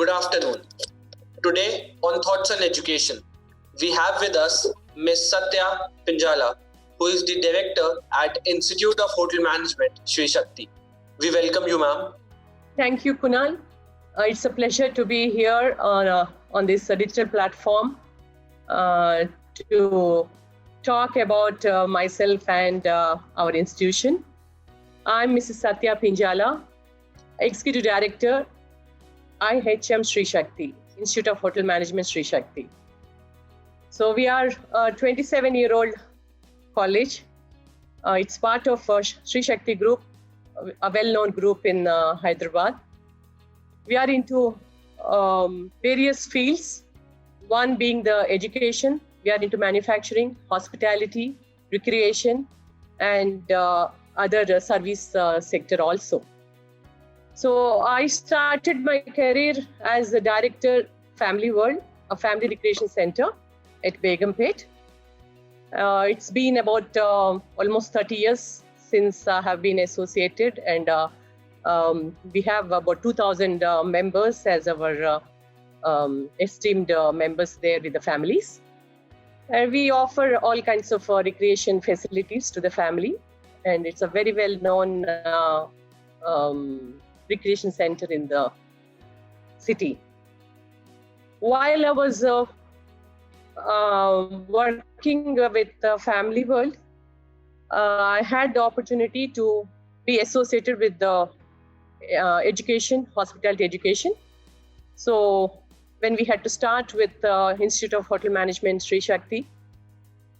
Good afternoon. Today on Thoughts on Education, we have with us Ms. Satya Pinjala, who is the Director at Institute of Hotel Management, Shri, Shakti. We welcome you, ma'am. Thank you, Kunal. It's a pleasure to be here on this digital platform to talk about myself and our institution. I'm Mrs. Satya Pinjala, Executive Director, IHM Shri Shakti, Institute of Hotel Management Shri Shakti. So we are a 27-year-old college. It's part of Shri Shakti Group, a well-known group in Hyderabad. We are into various fields, one being the education. We are into manufacturing, hospitality, recreation, and other service sector also. So I started my career as the director, Family World, a family recreation center at Begumpet. It's been about almost 30 years since I have been associated, and we have about 2,000 members as our esteemed members there with the families. And we offer all kinds of recreation facilities to the family, and it's a very well-known recreation center in the city. While I was working with Family World, I had the opportunity to be associated with the education, hospitality education. So when we had to start with the Institute of Hotel Management, Shri Shakti,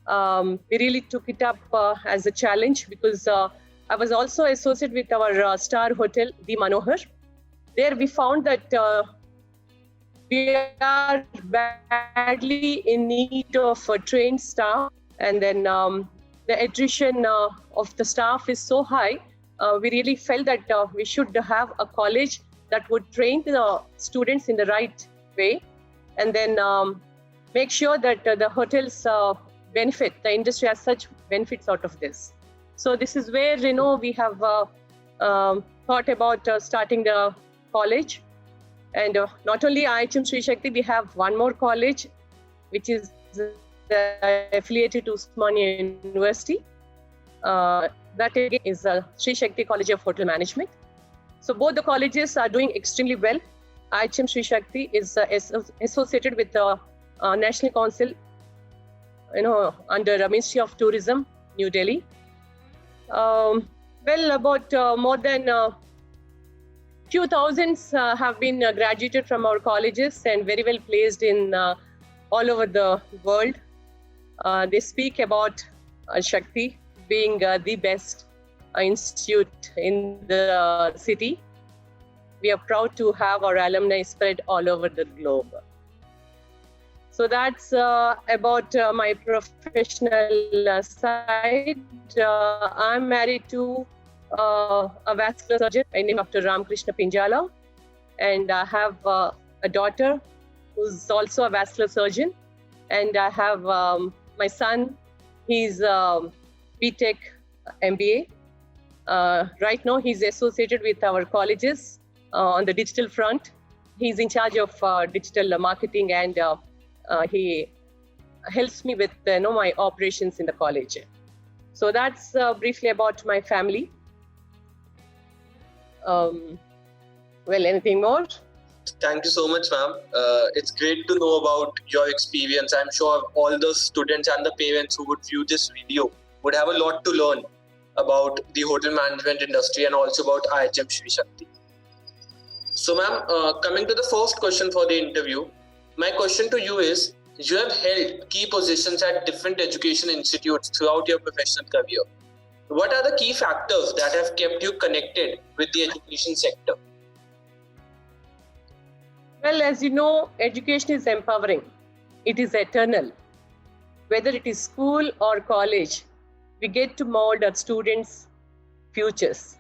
we really took it up as a challenge because I was also associated with our star hotel, The Manohar. There we found that we are badly in need of trained staff, and then the attrition of the staff is so high. We really felt that we should have a college that would train the students in the right way, and then make sure that the hotels benefit, the industry has such benefits out of this. So this is where, we have thought about starting the college. And not only IHM Shri Shakti, we have one more college, which is affiliated to Osmania University. That again is Shri Shakti College of Hotel Management. So both the colleges are doing extremely well. IHM Shri Shakti is associated with the National Council, under the Ministry of Tourism, New Delhi. About more than few thousands have been graduated from our colleges and very well placed in all over the world. They speak about Shakti being the best institute in the city. We are proud to have our alumni spread all over the globe. So that's about my professional side. I'm married to a vascular surgeon named after Ramkrishna Pinjala, and I have a daughter who's also a vascular surgeon, and I have my son. He's BTech MBA. Right now he's associated with our colleges on the digital front. He's in charge of digital marketing, and he helps me with my operations in the college. So that's briefly about my family. Anything more? Thank you so much, ma'am. It's great to know about your experience. I'm sure all the students and the parents who would view this video would have a lot to learn about the hotel management industry and also about IHM Shri Shakti. So, ma'am, coming to the first question for the interview, my question to you is, you have held key positions at different education institutes throughout your professional career. What are the key factors that have kept you connected with the education sector? Well, as you know, education is empowering. It is eternal. Whether it is school or college, we get to mold our students' futures.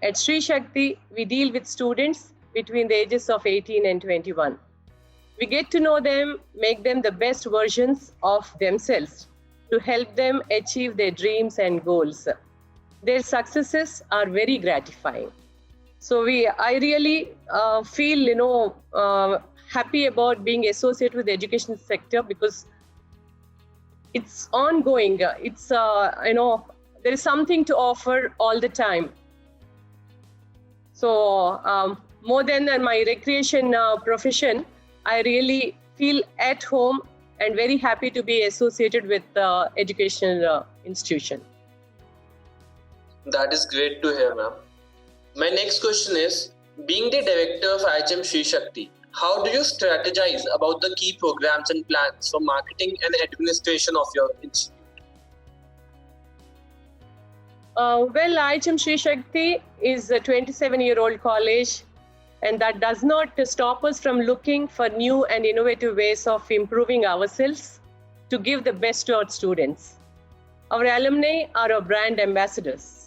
At Shri Shakti, we deal with students between the ages of 18 and 21. We get to know them, make them the best versions of themselves to help them achieve their dreams and goals. Their successes are very gratifying. So I really feel happy about being associated with the education sector because it's ongoing. It's there is something to offer all the time. So more than my recreation profession, I really feel at home and very happy to be associated with the educational institution. That is great to hear, ma'am. My next question is, being the director of IHM Shri Shakti, how do you strategize about the key programs and plans for marketing and administration of your institute? Well, IHM Shri Shakti is a 27-year-old college, and that does not stop us from looking for new and innovative ways of improving ourselves to give the best to our students. Our alumni are our brand ambassadors.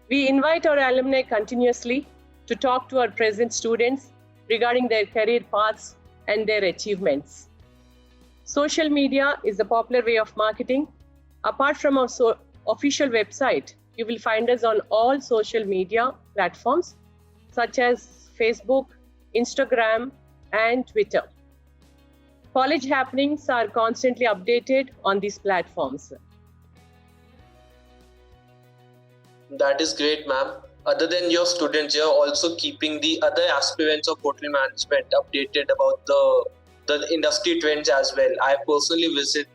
We invite our alumni continuously to talk to our present students regarding their career paths and their achievements. Social media is a popular way of marketing. Apart from our official website, you will find us on all social media platforms such as Facebook, Instagram, and Twitter. College happenings are constantly updated on these platforms. That is great, ma'am. Other than your students, you're also keeping the other aspirants of hotel management updated about the industry trends as well. I personally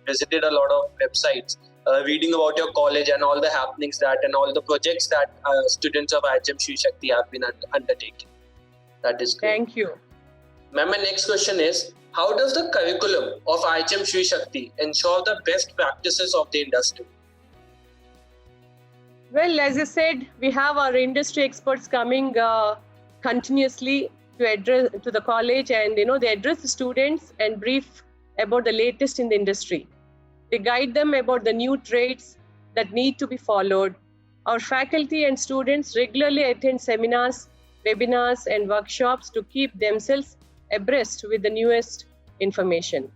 visited a lot of websites, reading about your college and all the happenings and all the projects that students of IHM Shri Shakti have been undertaking. That is great. Thank you. Ma'am, my next question is, how does the curriculum of IHM Shri Shakti ensure the best practices of the industry? Well, as I said, we have our industry experts coming continuously to the college, and they address the students and brief about the latest in the industry. They guide them about the new trades that need to be followed. Our faculty and students regularly attend seminars, webinars, and workshops to keep themselves abreast with the newest information.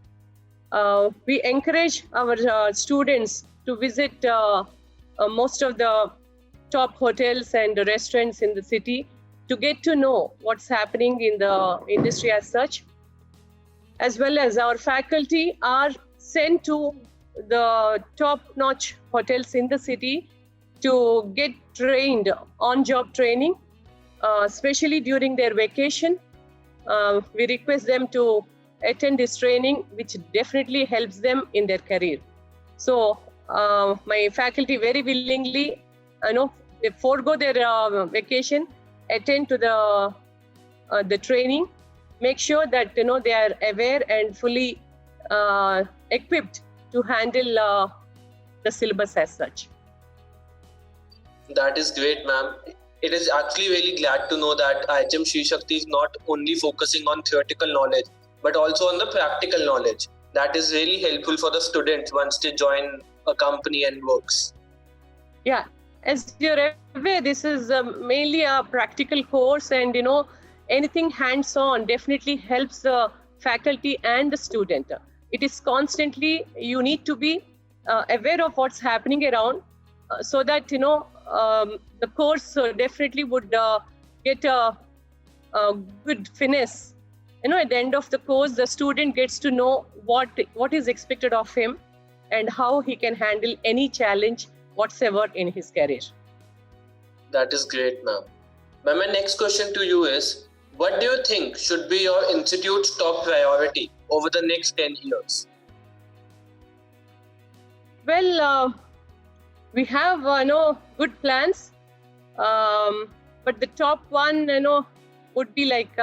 We encourage our students to visit most of the top hotels and restaurants in the city to get to know what's happening in the industry as such. As well as our faculty are sent to the top-notch hotels in the city to get trained, on-job training, especially during their vacation. We request them to attend this training, which definitely helps them in their career. So my faculty very willingly, they forego their vacation, attend to the training, make sure that they are aware and fully equipped to handle the syllabus as such. That is great, ma'am. It is actually really glad to know that IHM Shri Shakti is not only focusing on theoretical knowledge, but also on the practical knowledge. That is really helpful for the students once they join a company and works. Yeah, as you're aware, this is mainly a practical course, and anything hands-on definitely helps the faculty and the student. It is constantly, you need to be aware of what's happening around so that the course definitely would get a good finesse. At the end of the course, the student gets to know what is expected of him and how he can handle any challenge whatsoever in his career. That is great, ma'am. Ma'am, my next question to you is, what do you think should be your institute's top priority over the next 10 years? Well, we have good plans, but the top one would be like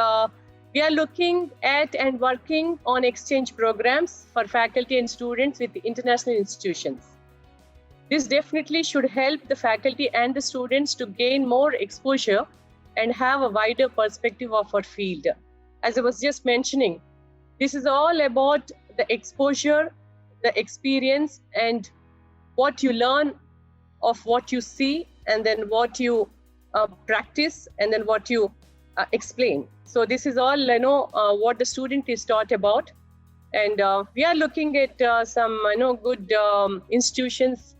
we are looking at and working on exchange programs for faculty and students with international institutions. This definitely should help the faculty and the students to gain more exposure and have a wider perspective of our field. As I was just mentioning, this is all about the exposure, the experience, and what you learn of what you see, and then what you practice, and then what you explain. So this is all what the student is taught about, and we are looking at some good institutions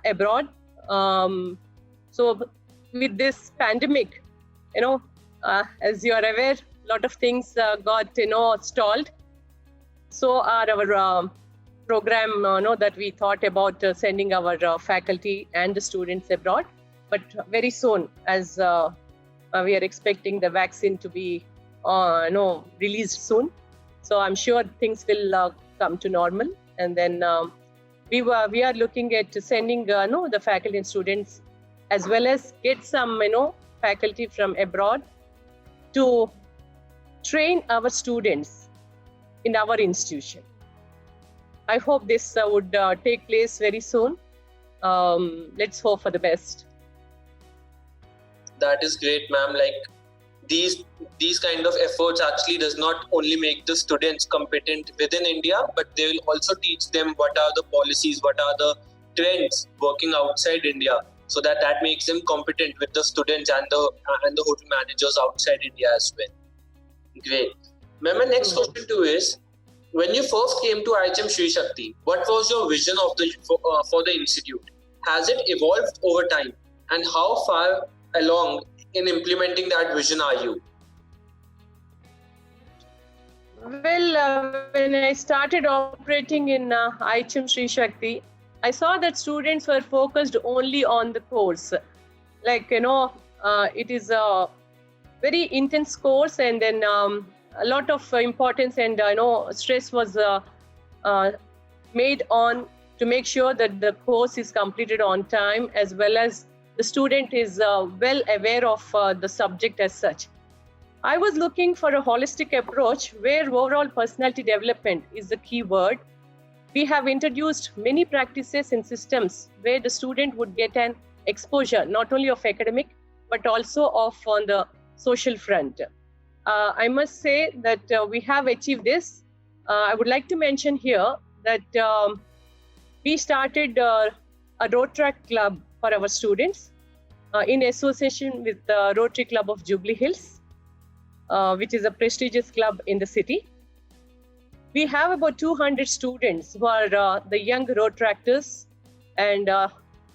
abroad. So with this pandemic, as you are aware, a lot of things got stalled. So our program that we thought about sending our faculty and the students abroad, but very soon, as we are expecting the vaccine to be released soon, so I'm sure things will come to normal, and then we are looking at sending the faculty and students, as well as get some faculty from abroad to train our students in our institution. I hope this would take place very soon. Let's hope for the best. That is great, ma'am. Like these kind of efforts actually does not only make the students competent within India, but they will also teach them what are the policies, what are the trends working outside India, so that makes them competent with the students and the hotel managers outside India as well. Great. Ma'am, my next question to you is, when you first came to IHM Shri Shakti, what was your vision of for the institute? Has it evolved over time? And how far along in implementing that vision are you? Well, when I started operating in IHM Shri Shakti, I saw that students were focused only on the course. Like, it is a very intense course, and then a lot of importance and stress was made on to make sure that the course is completed on time, as well as the student is well aware of the subject as such. I was looking for a holistic approach where overall personality development is the key word. We have introduced many practices and systems where the student would get an exposure not only of academic but also of on the social front. I must say that we have achieved this. I would like to mention here that we started a road track club for our students in association with the Rotary Club of Jubilee Hills, which is a prestigious club in the city. We have about 200 students who are the young road tractors, and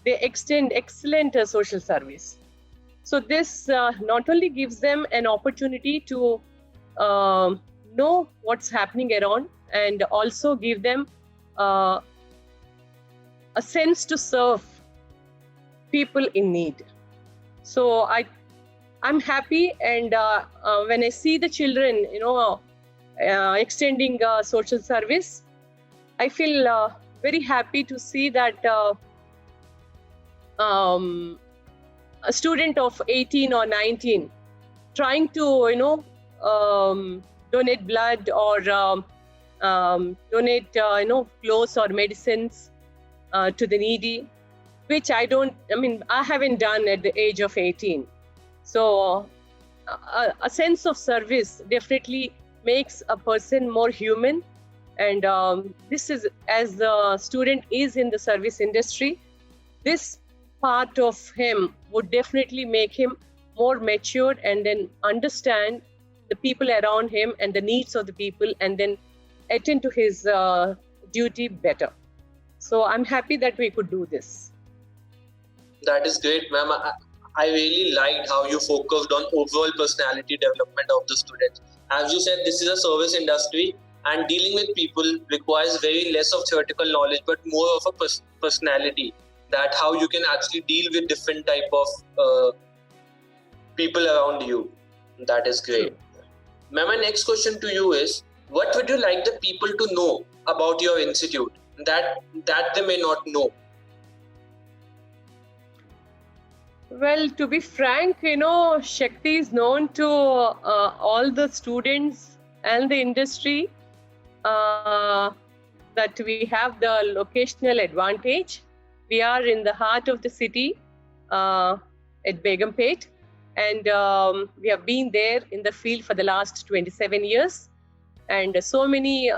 they extend excellent social service. So this not only gives them an opportunity to know what's happening around, and also give them a sense to serve people in need. So I'm happy, and when I see the children, extending social service, I feel very happy to see that a student of 18 or 19 trying to donate blood or donate clothes or medicines to the needy, which I haven't done at the age of 18. So a sense of service definitely makes a person more human, and this is, as the student is in the service industry, this part of him would definitely make him more mature and then understand the people around him and the needs of the people, and then attend to his duty better. So I'm happy that we could do this. That is great, ma'am. I really liked how you focused on overall personality development of the students. As you said, this is a service industry, and dealing with people requires very less of theoretical knowledge, but more of a personality, that how you can actually deal with different type of people around you. That is great. Ma'am, my next question to you is, what would you like the people to know about your institute that they may not know? Well, to be frank, Shakti is known to all the students and the industry that we have the locational advantage. We are in the heart of the city at Begumpet, and we have been there in the field for the last 27 years. And so many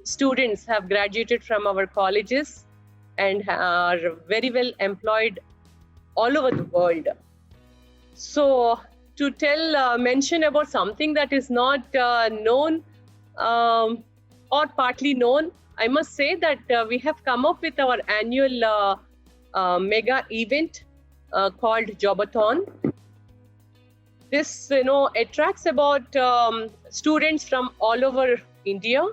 students have graduated from our colleges and are very well employed all over the world. So to mention about something that is not known or partly known, I must say that we have come up with our annual mega event called Jobathon. this attracts about students from all over India.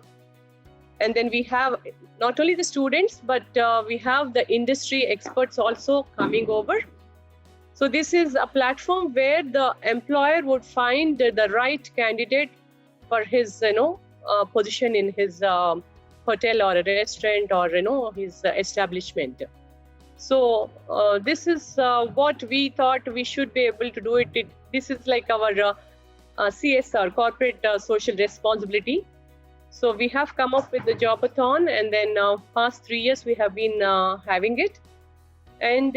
And then we have not only the students, but we have the industry experts also coming over. So this is a platform where the employer would find the right candidate for his position in his hotel or a restaurant or his establishment. So this is what we thought we should be able to do it. This is like our CSR, corporate social responsibility. So we have come up with the Jobathon, and then past 3 years we have been having it. And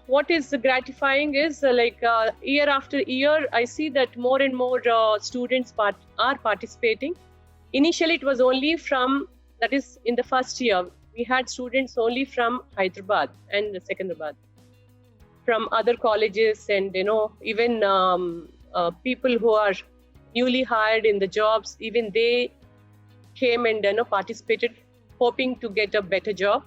what is gratifying is year after year, I see that more and more students are participating. Initially, it was only from, that is in the first year, we had students only from Hyderabad and Secunderabad, from other colleges, and even people who are newly hired in the jobs, even they came and participated, hoping to get a better job.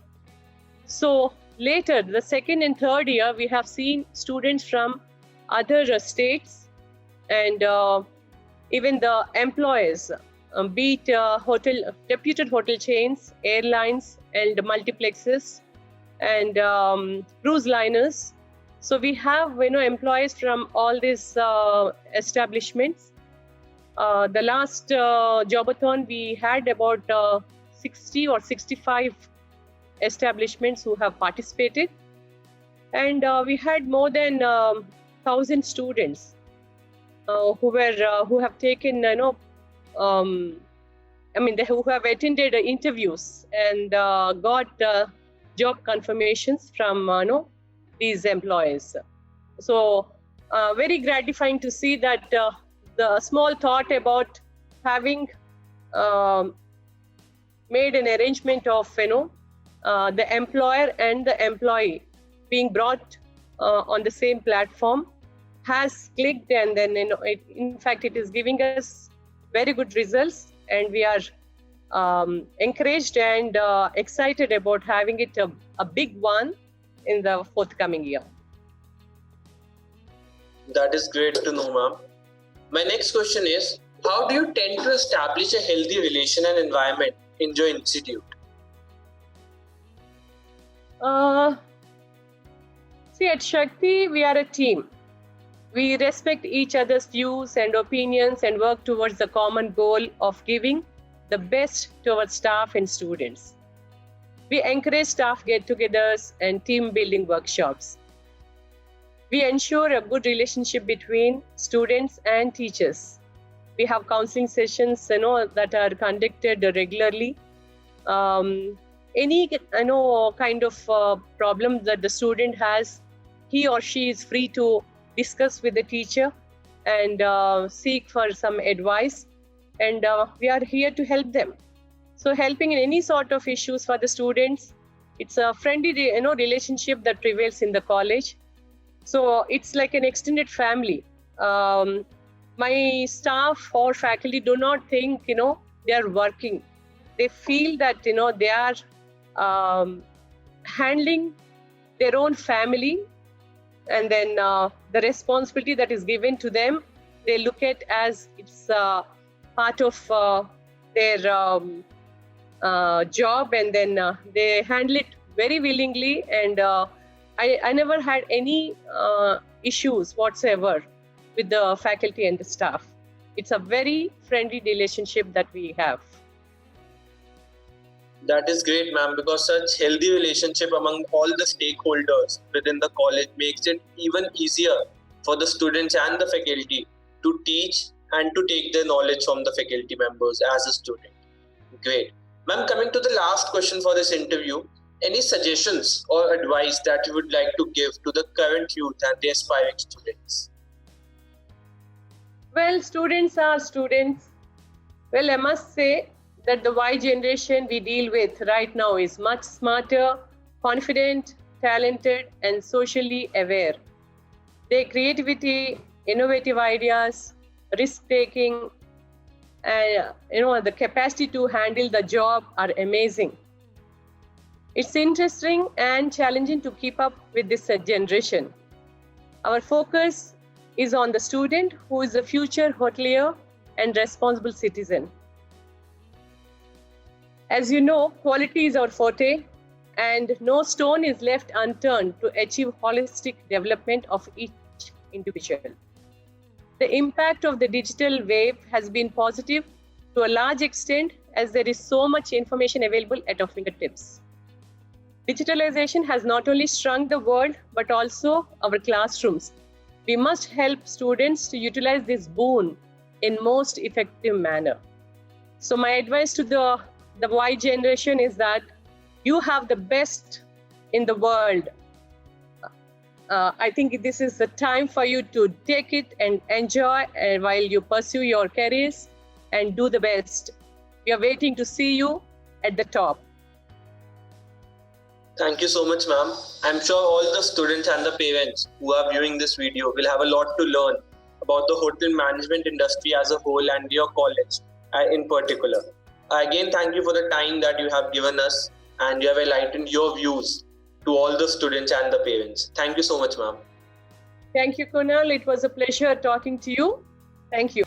So later, the second and third year, we have seen students from other states, and even the employers, be it reputed hotel chains, airlines, and multiplexes, and cruise liners. So we have employees from all these establishments. The last Jobathon, we had about 60 or 65 establishments who have participated, and we had more than 1,000 students who have taken who have attended interviews and got job confirmations from these employees. So very gratifying to see that the small thought about having made an arrangement of the employer and the employee being brought on the same platform has clicked, and then in fact it is giving us very good results, and we are encouraged and excited about having it a big one in the forthcoming year. That is great to know, ma'am. My next question is, how do you tend to establish a healthy relation and environment in your institute? See, at Shakti, we are a team. We respect each other's views and opinions and work towards the common goal of giving the best to our staff and students. We encourage staff get-togethers and team-building workshops. We ensure a good relationship between students and teachers. We have counseling sessions, that are conducted regularly. Any kind of problem that the student has, he or she is free to discuss with the teacher and seek for some advice, and we are here to help them. So helping in any sort of issues for the students, it's a friendly relationship that prevails in the college. So it's like an extended family. My staff or faculty do not think they are working. They feel that they are handling their own family, and then the responsibility that is given to them, they look at as it's part of their job, and then they handle it very willingly, and I never had any issues whatsoever with the faculty and the staff. It's a very friendly relationship that we have. That is great, ma'am, because such healthy relationship among all the stakeholders within the college makes it even easier for the students and the faculty to teach and to take their knowledge from the faculty members as a student. Great. Ma'am, coming to the last question for this interview, any suggestions or advice that you would like to give to the current youth and the aspiring students? Well, students are students. Well, I must say that the Y generation we deal with right now is much smarter, confident, talented, and socially aware. Their creativity, innovative ideas, risk-taking, and the capacity to handle the job are amazing. It's interesting and challenging to keep up with this generation. Our focus is on the student, who is a future hotelier and responsible citizen. As you know, quality is our forte, and no stone is left unturned to achieve holistic development of each individual. The impact of the digital wave has been positive to a large extent, as there is so much information available at our fingertips. Digitalization has not only shrunk the world, but also our classrooms. We must help students to utilize this boon in most effective manner. So my advice to the Y generation is that you have the best in the world. I think this is the time for you to take it and enjoy while you pursue your careers and do the best. We are waiting to see you at the top. Thank you so much, ma'am. I'm sure all the students and the parents who are viewing this video will have a lot to learn about the hotel management industry as a whole and your college in particular. Again, thank you for the time that you have given us, and you have enlightened your views to all the students and the parents. Thank you so much, ma'am. Thank you, Kunal. It was a pleasure talking to you. Thank you.